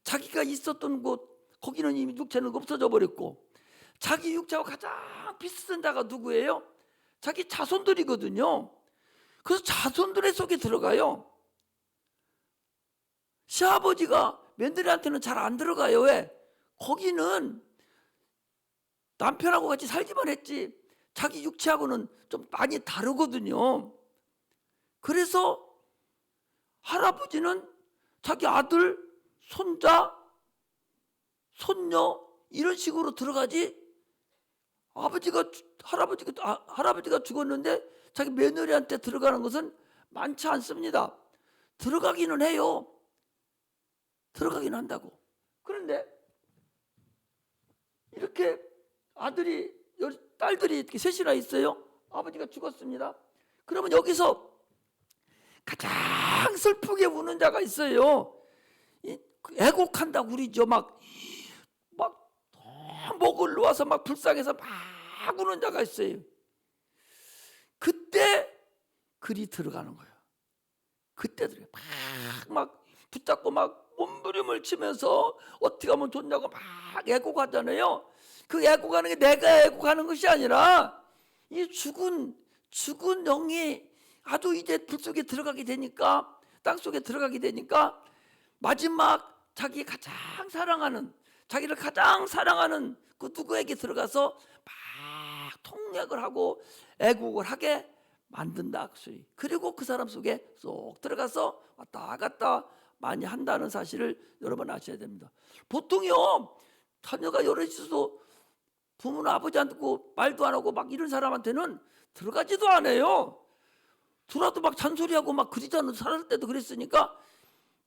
자기가 있었던 곳, 거기는 이미 육체는 없어져 버렸고, 자기 육체와 가장 비슷한 자가 누구예요? 자기 자손들이거든요. 그래서 자손들의 속에 들어가요. 시아버지가 며느리한테는 잘 안 들어가요. 왜? 거기는 남편하고 같이 살기만 했지 자기 육체하고는 좀 많이 다르거든요. 그래서 할아버지는 자기 아들, 손자, 손녀 이런 식으로 들어가지, 할아버지가 죽었는데 자기 며느리한테 들어가는 것은 많지 않습니다. 들어가기는 해요. 들어가긴 한다고. 그런데 이렇게 아들이, 딸들이 이렇게 셋이나 있어요. 아버지가 죽었습니다. 그러면 여기서 가장 슬프게 우는 자가 있어요. 애곡한다고 그러죠. 막 목을 놓아서 막 불쌍해서 막 우는 자가 있어요. 그때 글이 들어가는 거예요. 그때 들어요. 막 붙잡고 막 몸부림을 치면서 어떻게 하면 좋냐고 막 애곡하잖아요. 그 애곡하는 게 내가 애곡하는 것이 아니라 이 죽은 영이 아주 이제 불 속에 들어가게 되니까, 땅 속에 들어가게 되니까 마지막 자기를 가장 사랑하는 그 누구에게 들어가서 막 통역을 하고 애국을 하게 만든다. 그리고 그 사람 속에 쏙 들어가서 왔다 갔다 많이 한다는 사실을 여러분 아셔야 됩니다. 보통요, 자녀가 여러 있어도 부모는 아버지한테 말도 안 하고 막 이런 사람한테는 들어가지도 않아요. 들어도 막 잔소리하고 막 그러잖아요. 살았을 때도 그랬으니까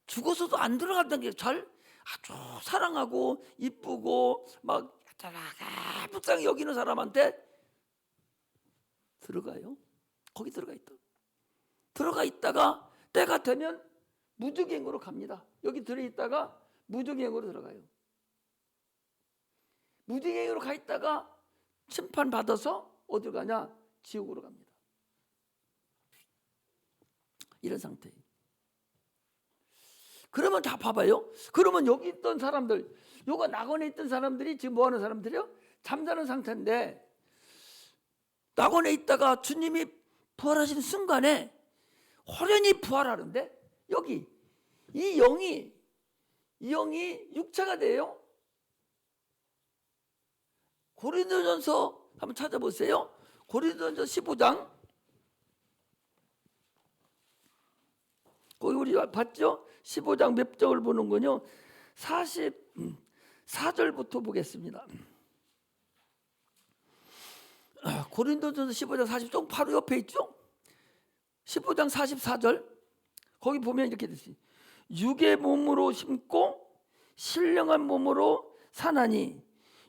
죽어서도 안 들어간다는 게 잘 아주 사랑하고 이쁘고 막 불쌍히 여기는 사람한테 들어가요. 거기 들어가 있다가 때가 되면 무주갱으로 갑니다. 여기 들어있다가 무주갱으로 들어가요. 무주갱으로 가 있다가 심판받아서 어디로 가냐? 지옥으로 갑니다. 이런 상태예요. 그러면 다 봐봐요. 그러면 여기 있던 사람들, 요가 낙원에 있던 사람들이 지금 뭐 하는 사람들이요? 잠자는 상태인데, 낙원에 있다가 주님이 부활하시는 순간에 호련히 부활하는데, 여기 이 영이 육체가 돼요. 고린도전서 한번 찾아보세요. 고린도전서 15장. 거기 우리 봤죠? 15장 몇 절을 보는군요. 44절부터 보겠습니다. 고린도전서 15장 40절 바로 옆에 있죠? 15장 44절 거기 보면 이렇게 되지. 육의 몸으로 심고 신령한 몸으로 사나니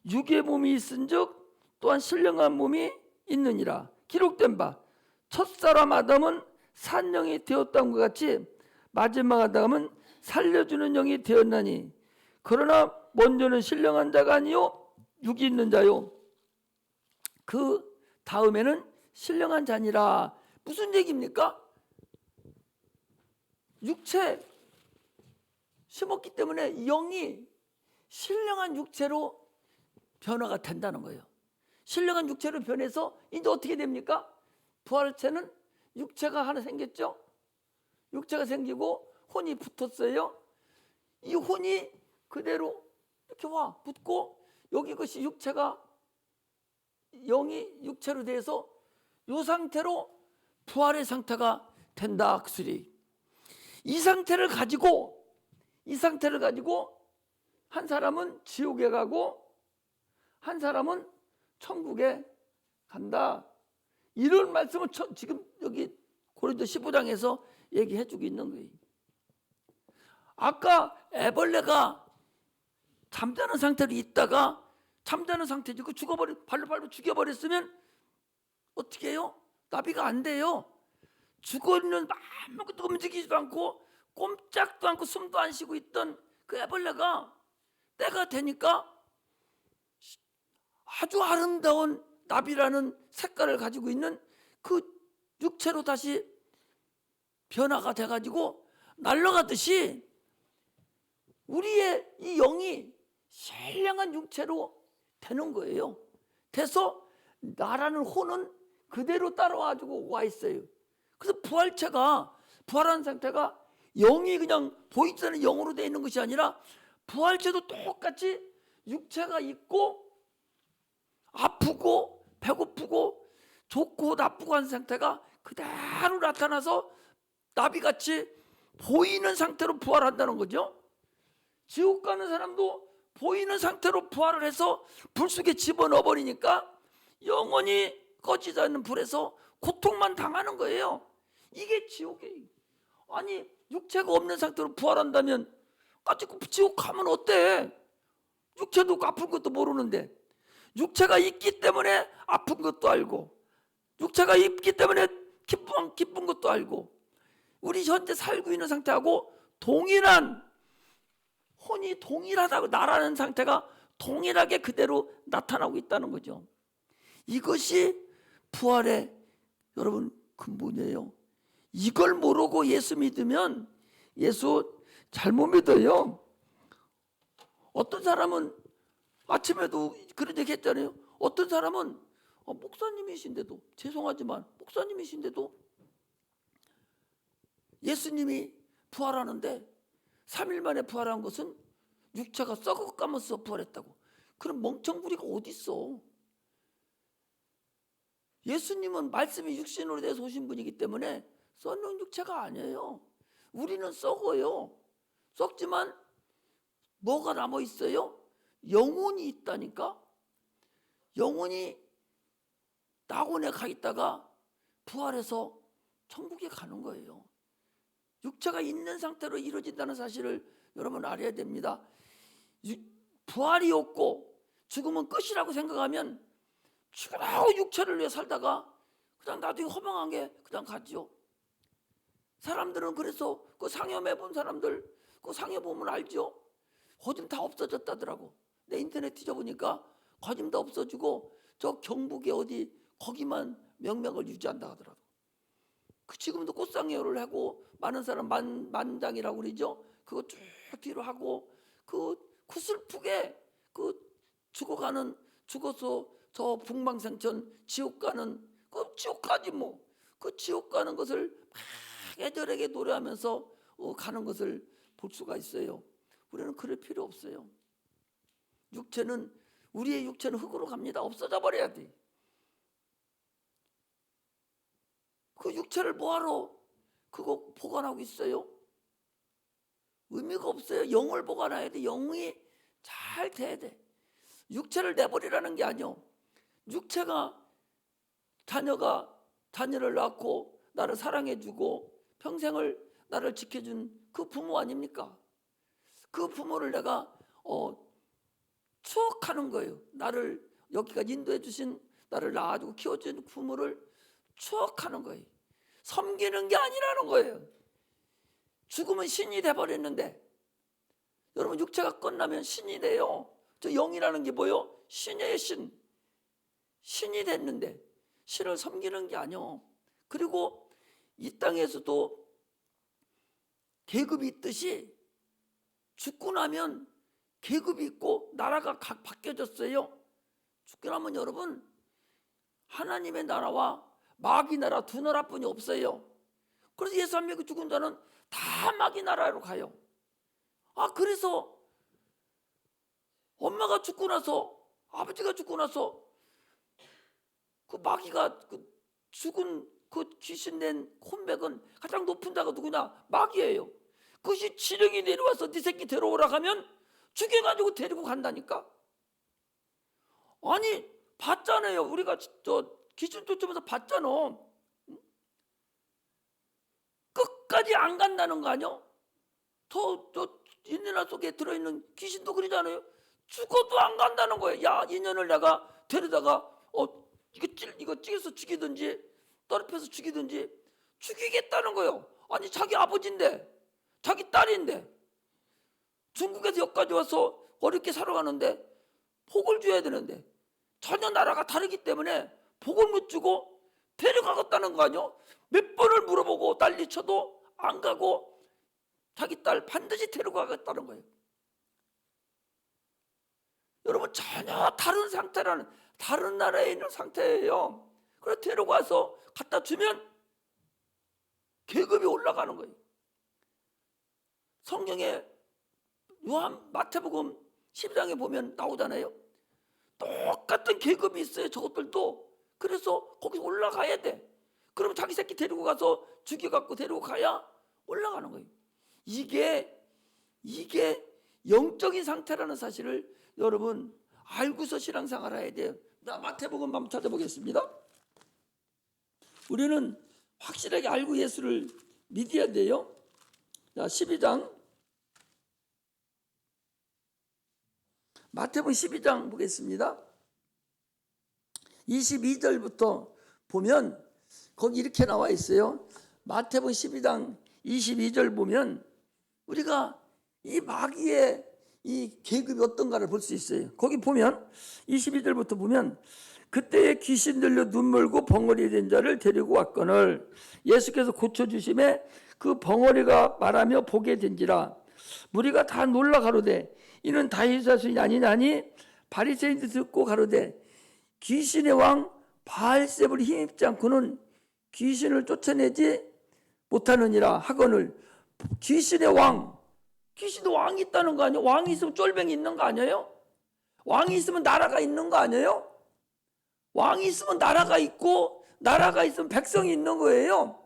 육의 몸이 있은즉 또한 신령한 몸이 있느니라. 기록된 바 첫사람 아담은 산영이 되었다는 것 같이 마지막 아담은 살려주는 영이 되었나니 그러나 먼저는 신령한 자가 아니요 육이 있는 자요 그 다음에는 신령한 자니라. 무슨 얘기입니까? 육체 심었기 때문에 영이 신령한 육체로 변화가 된다는 거예요. 신령한 육체로 변해서 이제 어떻게 됩니까? 부활체는 육체가 하나 생겼죠. 육체가 생기고 혼이 붙었어요. 이 혼이 그대로 이렇게 붙고 여기 것이 육체가 영이 육체로 돼서 이 상태로 부활의 상태가 된다. 그 소리. 이 상태를 가지고 한 사람은 지옥에 가고 한 사람은 천국에 간다. 이런 말씀을 지금 여기 고린도 15장에서 얘기해주고 있는 거예요. 아까 애벌레가 잠자는 상태로 있다가 잠자는 상태죠. 그 발로 죽여버렸으면 어떻게 해요? 나비가 안 돼요. 죽어있는 아무것도 움직이지도 않고 꼼짝도 않고 숨도 안 쉬고 있던 그 애벌레가 때가 되니까 아주 아름다운 나비라는 색깔을 가지고 있는 그 육체로 다시 변화가 돼가지고 날아가듯이 우리의 이 영이 신령한 육체로 되는 거예요. 돼서 나라는 혼은 그대로 따라와가지고 와 있어요. 그래서 부활체가, 부활한 상태가 영이 그냥 보이지 않는 영으로 되어 있는 것이 아니라 부활체도 똑같이 육체가 있고 아프고 배고프고 좋고 나쁘고 한 상태가 그대로 나타나서 나비같이 보이는 상태로 부활한다는 거죠. 지옥 가는 사람도 보이는 상태로 부활을 해서 불 속에 집어넣어 버리니까 영원히 꺼지지 않는 불에서 고통만 당하는 거예요. 이게 지옥이에요. 아니 육체가 없는 상태로 부활한다면 가지고 지옥 가면 어때? 육체도 아픈 것도 모르는데, 육체가 있기 때문에 아픈 것도 알고, 육체가 있기 때문에 기쁜 것도 알고, 우리 현재 살고 있는 상태하고 동일한, 혼이 동일하다고, 나라는 상태가 동일하게 그대로 나타나고 있다는 거죠. 이것이 부활의 여러분 근본이에요. 이걸 모르고 예수 믿으면 예수 잘못 믿어요. 어떤 사람은 아침에도 그런 얘기 했잖아요. 어떤 사람은 목사님이신데도, 죄송하지만 목사님이신데도 예수님이 부활하는데 3일 만에 부활한 것은 육체가 썩어가면서 부활했다고. 그런 멍청부리가 어디 있어? 예수님은 말씀이 육신으로 돼서 오신 분이기 때문에 썩는 육체가 아니에요. 우리는 썩어요. 썩지만 뭐가 남아 있어요? 영혼이 있다니까. 영혼이 낙원에 가 있다가 부활해서 천국에 가는 거예요. 육체가 있는 상태로 이루어진다는 사실을 여러분 알아야 됩니다. 부활이 없고 죽음은 끝이라고 생각하면 죽으라고 육체를 위해 살다가 그냥 나중에 허망하게 그냥 가죠. 사람들은 그래서 그 상여매 본 사람들, 그 상여 보면 알죠. 거짐 다 없어졌다더라고. 내 인터넷 뒤져보니까 거짐 다 없어지고 저 경북에 어디 거기만 명맥을 유지한다 하더라고. 그 지금도 꽃상여를 하고 많은 사람 만장이라고 그러죠. 그거 쭉 뒤로 하고 그 슬프게 그 죽어서 저 북망생천 지옥 가는 그 지옥 가지 뭐. 그 지옥 가는 것을 막 애절하게 노래하면서 가는 것을 볼 수가 있어요. 우리는 그럴 필요 없어요. 우리의 육체는 흙으로 갑니다. 없어져 버려야 돼. 그 육체를 뭐하러 그거 보관하고 있어요? 의미가 없어요. 영을 보관해야 돼. 영이 잘 돼야 돼. 육체를 내버리라는 게 아니요. 육체가 자녀를 낳고 나를 사랑해주고 평생을 나를 지켜준 그 부모 아닙니까? 그 부모를 내가 추억하는 거예요. 나를 여기까지 인도해 주신, 나를 낳아주고 키워준 부모를 추억하는 거예요. 섬기는 게 아니라는 거예요. 죽으면 신이 돼버렸는데, 여러분 육체가 끝나면 신이 돼요. 저 영이라는 게 뭐요? 신이에요. 신이 됐는데 신을 섬기는 게 아니요. 그리고 이 땅에서도 계급이 있듯이 죽고 나면 계급이 있고 나라가 각 바뀌어졌어요. 죽고 나면 여러분 하나님의 나라와 마귀 나라 두 나라뿐이 없어요. 그래서 예수 안 믿고 죽은 자는 다 마귀 나라로 가요. 그래서 엄마가 죽고 나서, 아버지가 죽고 나서 그 마귀가 죽은 그 귀신 낸 콤백은 가장 높은 자가 누구냐? 마귀예요. 그것이 지령이 내려와서 네 새끼 데려오라 하면 죽여가지고 데리고 간다니까. 아니 봤잖아요. 우리가 저 귀신 쫓으면서 봤잖아. 끝까지 안 간다는 거 아니야? 저 인내나 속에 들어있는 귀신도 그러잖아요. 죽어도 안 간다는 거예요. 야, 인연을 내가 데려다가 이거 찌개서 죽이든지 떨어뜨려서 죽이든지 죽이겠다는 거예요. 아니 자기 아버지인데, 자기 딸인데, 중국에서 여기까지 와서 어렵게 살아가는데 복을 줘야 되는데 전혀 나라가 다르기 때문에 복을 못 주고 데려가겠다는 거 아니요? 몇 번을 물어보고 난리쳐도 안 가고 자기 딸 반드시 데려가겠다는 거예요. 여러분, 전혀 다른 상태라는, 다른 나라에 있는 상태예요. 그래서 데려가서 갖다 주면 계급이 올라가는 거예요. 성경에 마태복음 12장에 보면 나오잖아요. 똑같은 계급이 있어요, 저것들도. 그래서 거기 올라가야 돼. 그럼 자기 새끼 데리고 가서 죽여갖고 데리고 가야 올라가는 거예요. 이게 영적인 상태라는 사실을 여러분 알고서 신앙생활 해야 돼요. 나 마태복음 한번 찾아보겠습니다. 우리는 확실하게 알고 예수를 믿어야 돼요. 자, 12장, 마태복음 12장 보겠습니다. 22절부터 보면 거기 이렇게 나와 있어요. 마태복음 12장 22절 보면 우리가 이 마귀의 이 계급이 어떤가를 볼 수 있어요. 거기 보면 22절부터 보면 그때에 귀신 들려 눈 멀고 벙어리 된 자를 데리고 왔거늘 예수께서 고쳐주심에 그 벙어리가 말하며 보게 된지라. 무리가 다 놀라 가로되 이는 다윗 자손이 아니냐니 바리새인들 듣고 가로되 귀신의 왕 바알세불 힘입지 않고는 귀신을 쫓아내지 못하느니라 하거늘. 귀신의 왕, 귀신도 왕이 있다는 거 아니에요? 왕이 있으면 쫄병이 있는 거 아니에요? 왕이 있으면 나라가 있는 거 아니에요? 왕이 있으면 나라가 있고 나라가 있으면 백성이 있는 거예요.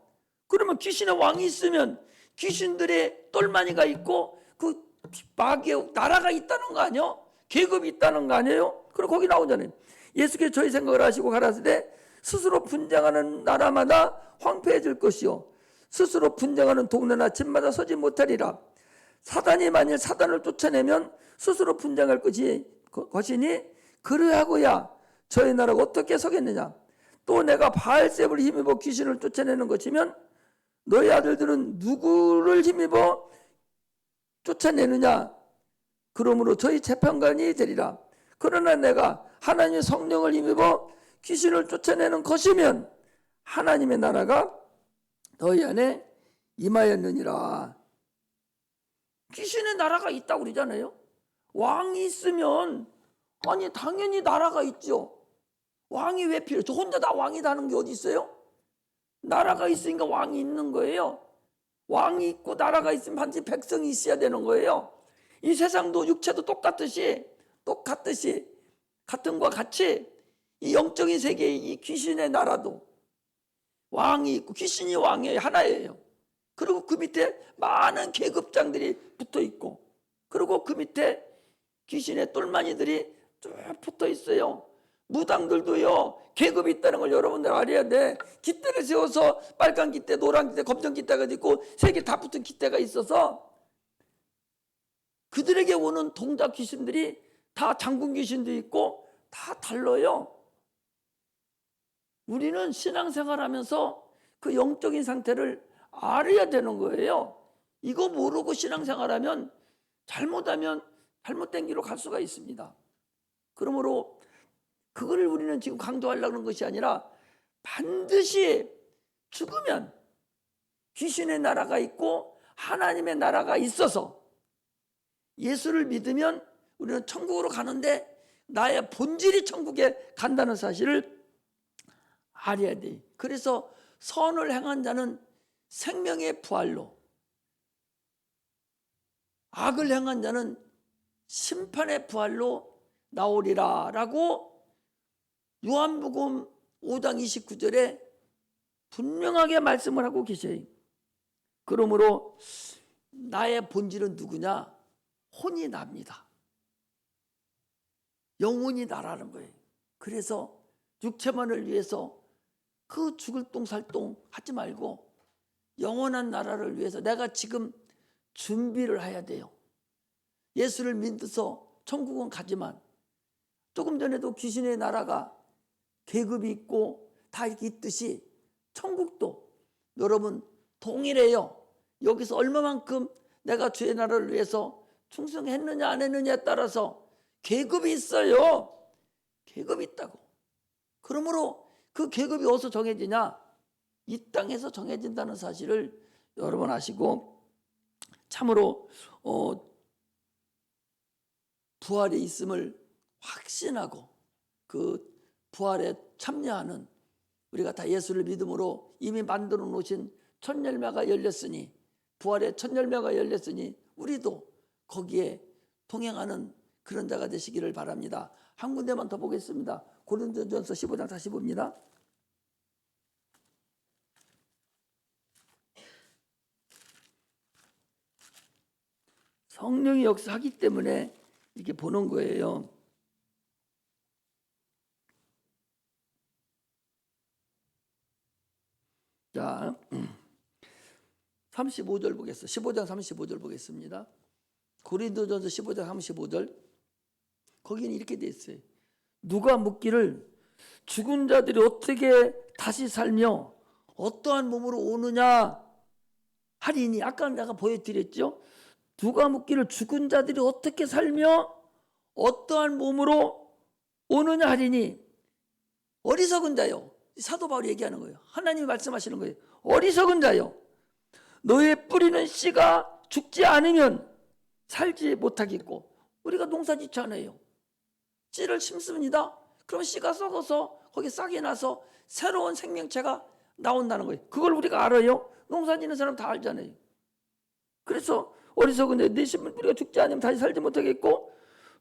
그러면 귀신의 왕이 있으면 귀신들의 똘마니가 있고 그 마귀의 나라가 있다는 거 아니에요? 계급이 있다는 거 아니에요? 그리고 거기 나오잖아요. 예수께서 저희 생각을 하시고 가라사대 스스로 분쟁하는 나라마다 황폐해질 것이요 스스로 분쟁하는 동네나 집마다 서지 못하리라. 사단이 만일 사단을 쫓아내면 스스로 분쟁할 것이니 그러하고야 저희 나라가 어떻게 서겠느냐. 또 내가 바알세불 힘입어 귀신을 쫓아내는 것이면 너희 아들들은 누구를 힘입어 쫓아내느냐. 그러므로 저희 재판관이 되리라. 그러나 내가 하나님의 성령을 힘입어 귀신을 쫓아내는 것이면 하나님의 나라가 너희 안에 임하였느니라. 귀신의 나라가 있다고 그러잖아요. 왕이 있으면 아니 당연히 나라가 있죠. 왕이 왜 필요해요? 저 혼자 다 왕이다는 게 어디 있어요? 나라가 있으니까 왕이 있는 거예요. 왕이 있고 나라가 있으면 반드시 백성이 있어야 되는 거예요. 이 세상도 육체도 똑같은 것과 같이 이 영적인 세계의 이 귀신의 나라도 왕이 있고 귀신이 왕이에요. 하나예요. 그리고 그 밑에 많은 계급장들이 붙어 있고 그리고 그 밑에 귀신의 똘마니들이 쭉 붙어 있어요. 무당들도요 계급이 있다는 걸 여러분들 알아야 돼. 깃대를 세워서 빨간 깃대, 노란 깃대, 검정 깃대가 있고 세 개 다 붙은 깃대가 있어서 그들에게 오는 동작 귀신들이 다 장군 귀신도 있고 다 달라요. 우리는 신앙생활하면서 그 영적인 상태를 알아야 되는 거예요. 이거 모르고 신앙생활하면 잘못하면 잘못된 길로 갈 수가 있습니다. 그러므로 그거를 우리는 지금 강조하려고 하는 것이 아니라 반드시 죽으면 귀신의 나라가 있고 하나님의 나라가 있어서 예수를 믿으면 우리는 천국으로 가는데 나의 본질이 천국에 간다는 사실을 알아야 돼. 그래서 선을 행한 자는 생명의 부활로, 악을 행한 자는 심판의 부활로 나오리라 라고 요한복음 5장 29절에 분명하게 말씀을 하고 계셔요. 그러므로 나의 본질은 누구냐? 혼이 납니다. 영혼이 나라는 거예요. 그래서 육체만을 위해서 그 죽을 똥살똥 하지 말고 영원한 나라를 위해서 내가 지금 준비를 해야 돼요. 예수를 믿어서 천국은 가지만 조금 전에도 귀신의 나라가 계급이 있고 다 이렇게 있듯이 천국도 여러분 동일해요. 여기서 얼마만큼 내가 주의 나라를 위해서 충성했느냐 안 했느냐에 따라서 계급이 있어요. 계급이 있다고. 그러므로 그 계급이 어디서 정해지냐? 이 땅에서 정해진다는 사실을 여러분 아시고, 참으로 부활이 있음을 확신하고 그 부활에 참여하는, 우리가 다 예수를 믿음으로 이미 만들어 놓으신 첫 열매가 열렸으니, 부활의 첫 열매가 열렸으니 우리도 거기에 동행하는 그런 자가 되시기를 바랍니다. 한 군데만 더 보겠습니다. 고린도전서 15장 45입니다. 성령이 역사하기 때문에 이렇게 보는 거예요. 자, 35절 보겠습니다. 15장 35절 보겠습니다. 고린도전서 15장 35절. 거기는 이렇게 돼 있어요. 누가 묻기를 죽은 자들이 어떻게 다시 살며 어떠한 몸으로 오느냐 하리니, 아까 내가 보여드렸죠. 누가 묻기를 죽은 자들이 어떻게 살며 어떠한 몸으로 오느냐 하리니, 어리석은 자요. 사도 바울이 얘기하는 거예요. 하나님이 말씀하시는 거예요. 어리석은 자요, 너의 뿌리는 씨가 죽지 않으면 살지 못하겠고. 우리가 농사짓잖아요. 씨를 심습니다. 그럼 씨가 썩어서 거기 싹이 나서 새로운 생명체가 나온다는 거예요. 그걸 우리가 알아요. 농사짓는 사람 다 알잖아요. 그래서 어리석은 내 심은 뿌리가 죽지 않으면 다시 살지 못하겠고,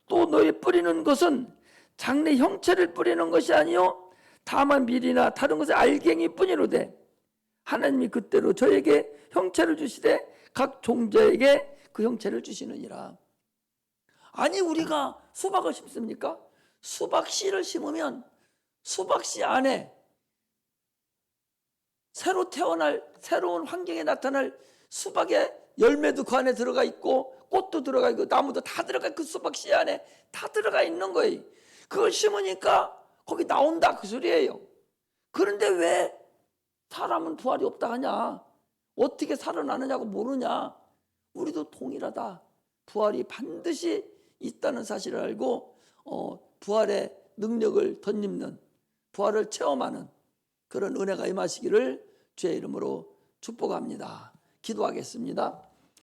또 너의 뿌리는 것은 장래 형체를 뿌리는 것이 아니요 다만 밀이나 다른 것의 알갱이 뿐이로되, 하나님이 그때로 저에게 형체를 주시되 각 종자에게 그 형체를 주시느니라. 아니, 우리가 수박을 심습니까? 수박 씨를 심으면 수박 씨 안에 새로 태어날, 새로운 환경에 나타날 수박의 열매도 그 안에 들어가 있고, 꽃도 들어가 있고, 나무도 다 들어가, 그 수박 씨 안에 다 들어가 있는 거예요. 그걸 심으니까 거기 나온다, 그 소리예요. 그런데 왜 사람은 부활이 없다 하냐? 어떻게 살아나느냐고 모르냐? 우리도 동일하다. 부활이 반드시 있다는 사실을 알고 부활의 능력을 덧입는, 부활을 체험하는 그런 은혜가 임하시기를 주의 이름으로 축복합니다. 기도하겠습니다.